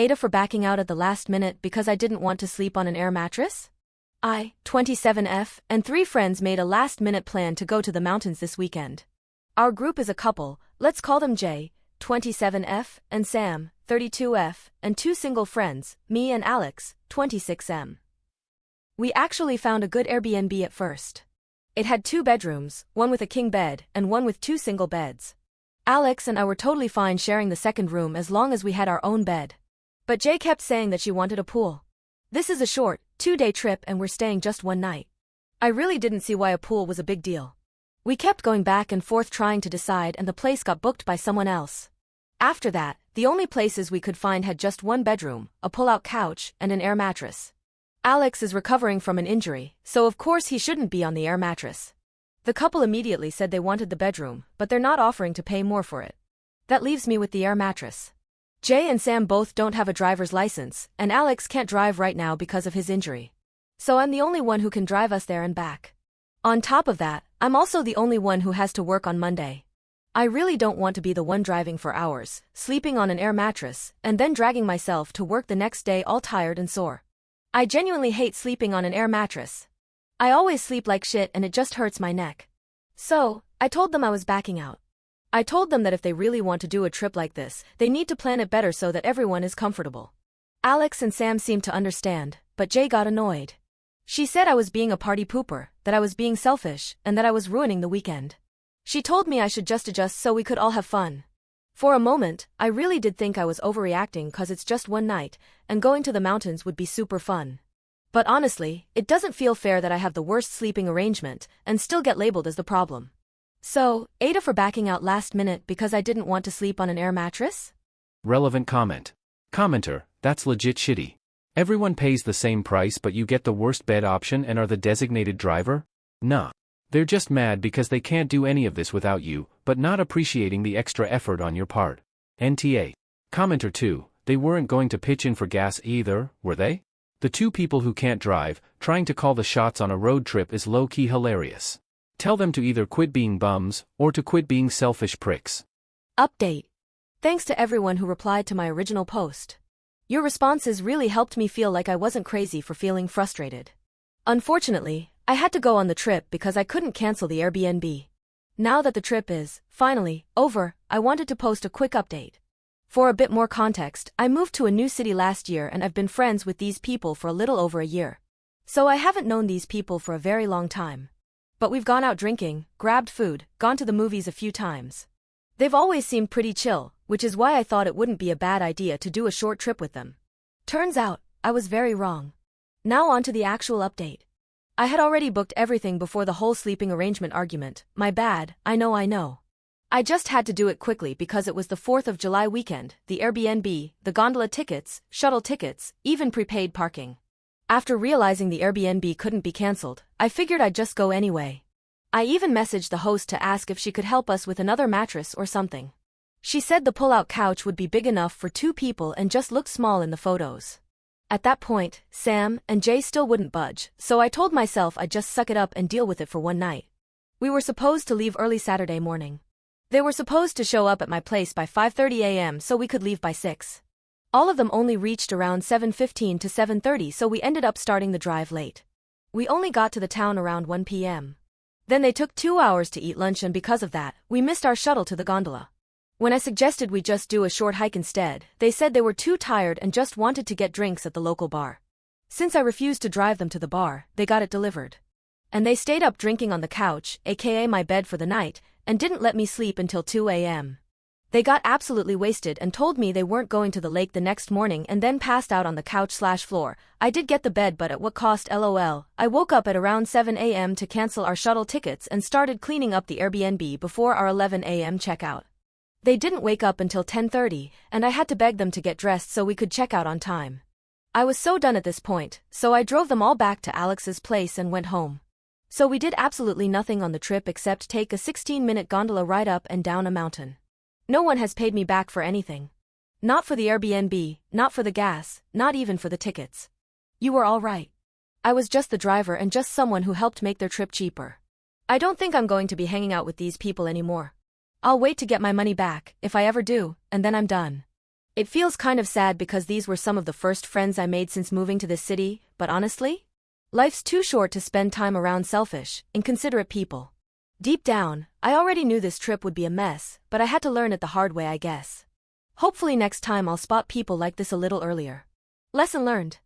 AITA for backing out at the last minute because I didn't want to sleep on an air mattress? I, 27F, and 3 friends made a last-minute plan to go to the mountains this weekend. Our group is a couple, let's call them J, 27F, and Sam, 32F, and 2 single friends, me and Alex, 26M. We actually found a good Airbnb at first. It had 2 bedrooms, one with a king bed and one with 2 single beds. Alex and I were totally fine sharing the second room as long as we had our own bed. But Jay kept saying that she wanted a pool. This is a short, 2-day trip and we're staying just one night. I really didn't see why a pool was a big deal. We kept going back and forth trying to decide and the place got booked by someone else. After that, the only places we could find had just 1 bedroom, a pull-out couch, and an air mattress. Alex is recovering from an injury, so of course he shouldn't be on the air mattress. The couple immediately said they wanted the bedroom, but they're not offering to pay more for it. That leaves me with the air mattress. Jay and Sam both don't have a driver's license, and Alex can't drive right now because of his injury. So I'm the only one who can drive us there and back. On top of that, I'm also the only one who has to work on Monday. I really don't want to be the one driving for hours, sleeping on an air mattress, and then dragging myself to work the next day all tired and sore. I genuinely hate sleeping on an air mattress. I always sleep like shit and it just hurts my neck. So, I told them I was backing out. I told them that if they really want to do a trip like this, they need to plan it better so that everyone is comfortable. Alex and Sam seemed to understand, but Jay got annoyed. She said I was being a party pooper, that I was being selfish, and that I was ruining the weekend. She told me I should just adjust so we could all have fun. For a moment, I really did think I was overreacting cause it's just one night, and going to the mountains would be super fun. But honestly, it doesn't feel fair that I have the worst sleeping arrangement, and still get labeled as the problem. So, AITA for backing out last minute because I didn't want to sleep on an air mattress? Relevant comment. Commenter, that's legit shitty. Everyone pays the same price but you get the worst bed option and are the designated driver? Nah. They're just mad because they can't do any of this without you, but not appreciating the extra effort on your part. NTA. Commenter 2, they weren't going to pitch in for gas either, were they? The 2 people who can't drive, trying to call the shots on a road trip is low-key hilarious. Tell them to either quit being bums, or to quit being selfish pricks. Update. Thanks to everyone who replied to my original post. Your responses really helped me feel like I wasn't crazy for feeling frustrated. Unfortunately, I had to go on the trip because I couldn't cancel the Airbnb. Now that the trip is, finally, over, I wanted to post a quick update. For a bit more context, I moved to a new city last year and I've been friends with these people for a little over a year. So I haven't known these people for a very long time. But we've gone out drinking, grabbed food, gone to the movies a few times. They've always seemed pretty chill, which is why I thought it wouldn't be a bad idea to do a short trip with them. Turns out, I was very wrong. Now on to the actual update. I had already booked everything before the whole sleeping arrangement argument. My bad, I know. I just had to do it quickly because it was the 4th of July weekend, the Airbnb, the gondola tickets, shuttle tickets, even prepaid parking. After realizing the Airbnb couldn't be cancelled, I figured I'd just go anyway. I even messaged the host to ask if she could help us with another mattress or something. She said the pull-out couch would be big enough for 2 people and just looked small in the photos. At that point, Sam and Jay still wouldn't budge, so I told myself I'd just suck it up and deal with it for one night. We were supposed to leave early Saturday morning. They were supposed to show up at my place by 5:30 a.m. so we could leave by 6. All of them only reached around 7:15 to 7:30 so we ended up starting the drive late. We only got to the town around 1 p.m. Then they took 2 hours to eat lunch and because of that, we missed our shuttle to the gondola. When I suggested we just do a short hike instead, they said they were too tired and just wanted to get drinks at the local bar. Since I refused to drive them to the bar, they got it delivered. And they stayed up drinking on the couch, aka my bed for the night, and didn't let me sleep until 2 a.m. They got absolutely wasted and told me they weren't going to the lake the next morning and then passed out on the couch/floor. I did get the bed but at what cost lol. I woke up at around 7 a.m. to cancel our shuttle tickets and started cleaning up the Airbnb before our 11 a.m. checkout. They didn't wake up until 10:30, and I had to beg them to get dressed so we could check out on time. I was so done at this point, so I drove them all back to Alex's place and went home. So we did absolutely nothing on the trip except take a 16-minute gondola ride up and down a mountain. No one has paid me back for anything. Not for the Airbnb, not for the gas, not even for the tickets. You were all right. I was just the driver and just someone who helped make their trip cheaper. I don't think I'm going to be hanging out with these people anymore. I'll wait to get my money back, if I ever do, and then I'm done. It feels kind of sad because these were some of the first friends I made since moving to this city, but honestly? Life's too short to spend time around selfish, inconsiderate people. Deep down, I already knew this trip would be a mess, but I had to learn it the hard way, I guess. Hopefully next time I'll spot people like this a little earlier. Lesson learned.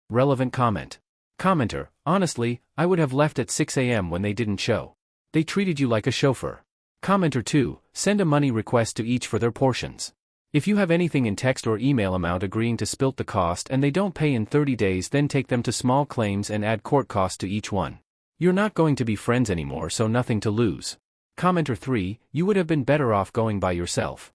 Relevant comment. Commenter, honestly, I would have left at 6 a.m. when they didn't show. They treated you like a chauffeur. Commenter 2, send a money request to each for their portions. If you have anything in text or email amount agreeing to split the cost and they don't pay in 30 days, then take them to small claims and add court costs to each one. You're not going to be friends anymore, so nothing to lose. Commenter 3, you would have been better off going by yourself.